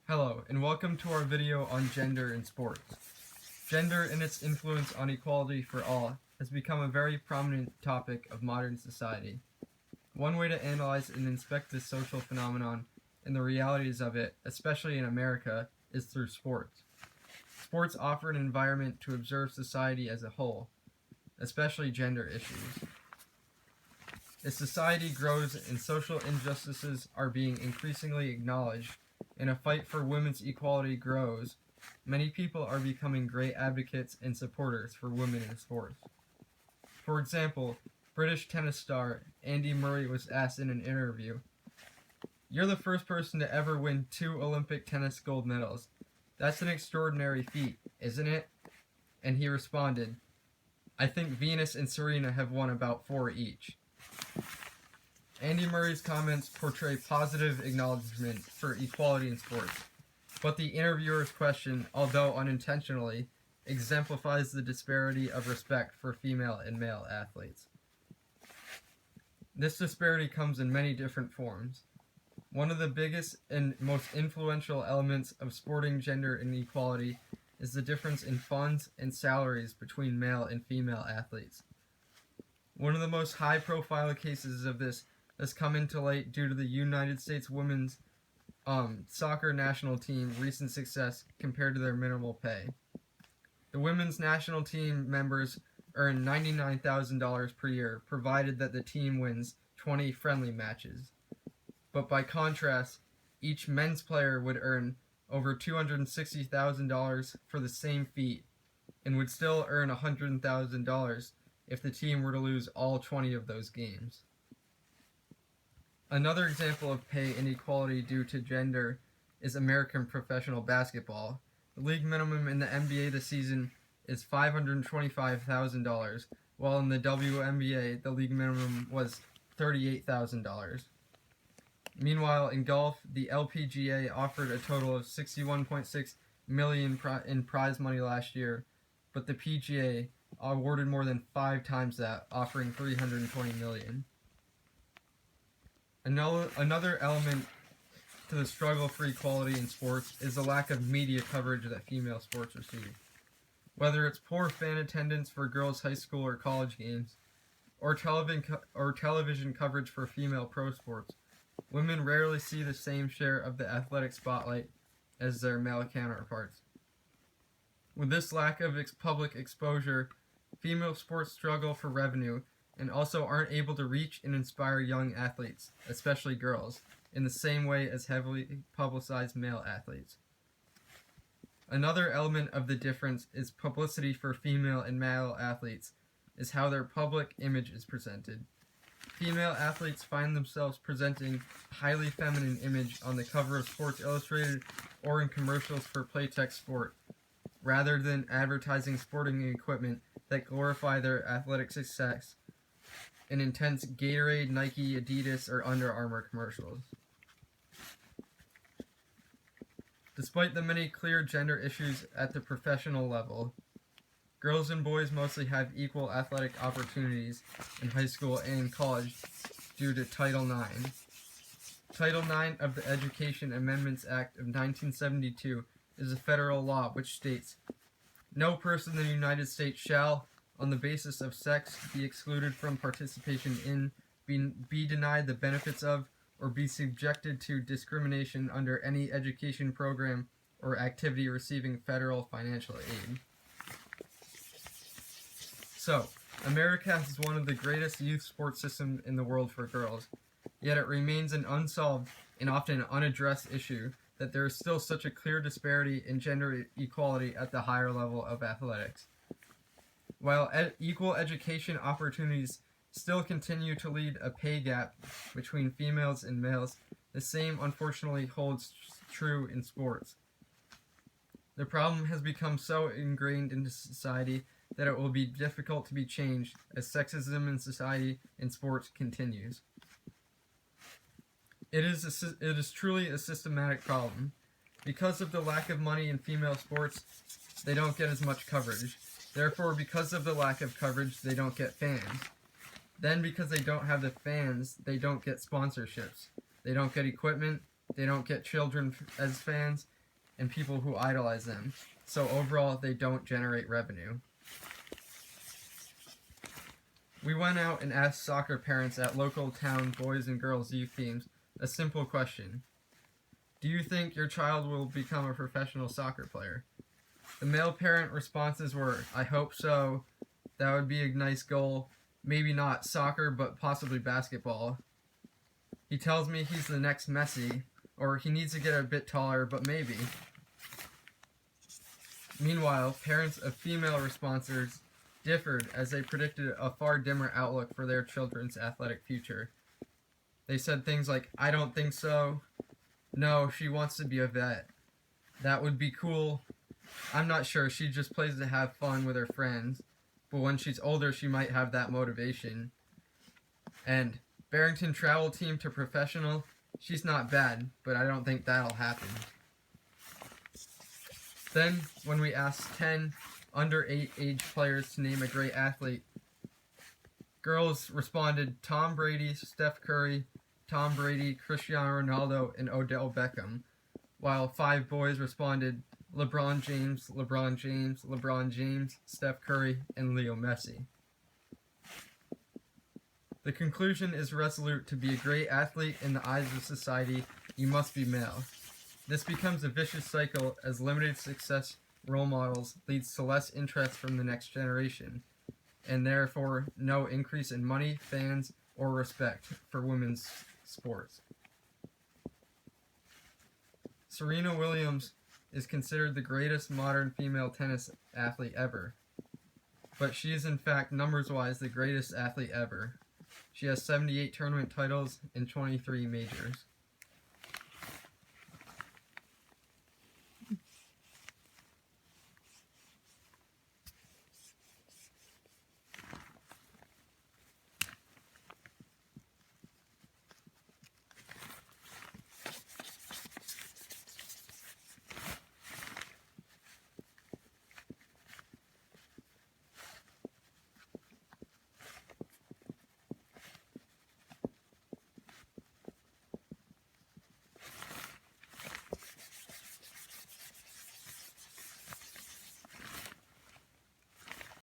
Hello, and welcome to our video on gender in sports. Gender and its influence on equality for all has become a very prominent topic of modern society. One way to analyze and inspect this social phenomenon and the realities of it, especially in America, is through sports. Sports offer an environment to observe society as a whole, especially gender issues. As society grows and social injustices are being increasingly acknowledged, and a fight for women's equality grows, many people are becoming great advocates and supporters for women in sports. For example, British tennis star Andy Murray was asked in an interview, "You're the first person to ever win 2 Olympic tennis gold medals. That's an extraordinary feat, isn't it?" And he responded, "I think Venus and Serena have won about 4 each." Andy Murray's comments portray positive acknowledgement for equality in sports, but the interviewer's question, although unintentionally, exemplifies the disparity of respect for female and male athletes. This disparity comes in many different forms. One of the biggest and most influential elements of sporting gender inequality is the difference in funds and salaries between male and female athletes. One of the most high-profile cases of this has come into light due to the United States women's soccer national team recent success compared to their minimal pay. The women's national team members earn $99,000 per year, provided that the team wins 20 friendly matches. But by contrast, each men's player would earn over $260,000 for the same feat, and would still earn $100,000 if the team were to lose all 20 of those games. Another example of pay inequality due to gender is American professional basketball. The league minimum in the NBA this season is $525,000, while in the WNBA the league minimum was $38,000. Meanwhile, in golf, the LPGA offered a total of $61.6 million in prize money last year, but the PGA awarded more than 5 times that, offering $320 million. Another element to the struggle for equality in sports is the lack of media coverage that female sports receive. Whether it's poor fan attendance for girls' high school or college games, or television coverage for female pro sports, women rarely see the same share of the athletic spotlight as their male counterparts. With this lack of public exposure, female sports struggle for revenue and also aren't able to reach and inspire young athletes, especially girls, in the same way as heavily publicized male athletes. Another element of the difference is publicity for female and male athletes, is how their public image is presented. Female athletes find themselves presenting a highly feminine image on the cover of Sports Illustrated or in commercials for Playtex Sport, rather than advertising sporting equipment that glorify their athletic success in intense Gatorade, Nike, Adidas, or Under Armour commercials. Despite the many clear gender issues at the professional level, girls and boys mostly have equal athletic opportunities in high school and college due to Title IX. Title IX of the Education Amendments Act of 1972 is a federal law which states, "No person in the United States shall, on the basis of sex, be excluded from participation in, be denied the benefits of, or be subjected to discrimination under any education program or activity receiving federal financial aid." So, America has one of the greatest youth sports systems in the world for girls, yet it remains an unsolved and often unaddressed issue that there is still such a clear disparity in gender equality at the higher level of athletics. While equal education opportunities still continue to lead a pay gap between females and males, the same unfortunately holds true in sports. The problem has become so ingrained into society that it will be difficult to be changed as sexism in society and sports continues. It is truly a systematic problem. Because of the lack of money in female sports, they don't get as much coverage. Therefore, because of the lack of coverage, they don't get fans. Then, because they don't have the fans, they don't get sponsorships. They don't get equipment, they don't get children as fans, and people who idolize them, so overall they don't generate revenue. We went out and asked soccer parents at local town boys and girls youth teams a simple question. Do you think your child will become a professional soccer player? The male parent responses were, I hope so, that would be a nice goal, maybe not soccer but possibly basketball. He tells me he's the next Messi, or he needs to get a bit taller, but maybe. Meanwhile, parents of female responders differed as they predicted a far dimmer outlook for their children's athletic future. They said things like, I don't think so. No, she wants to be a vet. That would be cool. I'm not sure, she just plays to have fun with her friends. But when she's older, she might have that motivation. And Barrington travel team to professional, she's not bad, but I don't think that'll happen. Then, when we asked 10 under 8 age players to name a great athlete, girls responded Tom Brady, Steph Curry, Tom Brady, Cristiano Ronaldo, and Odell Beckham, while 5 boys responded LeBron James, LeBron James, LeBron James, Steph Curry, and Leo Messi. The conclusion is resolute: to be a great athlete in the eyes of society, you must be male. This becomes a vicious cycle as limited success role models leads to less interest from the next generation, and therefore no increase in money, fans, or respect for women's sports. Serena Williams is considered the greatest modern female tennis athlete ever, but she is in fact numbers-wise the greatest athlete ever. She has 78 tournament titles and 23 majors.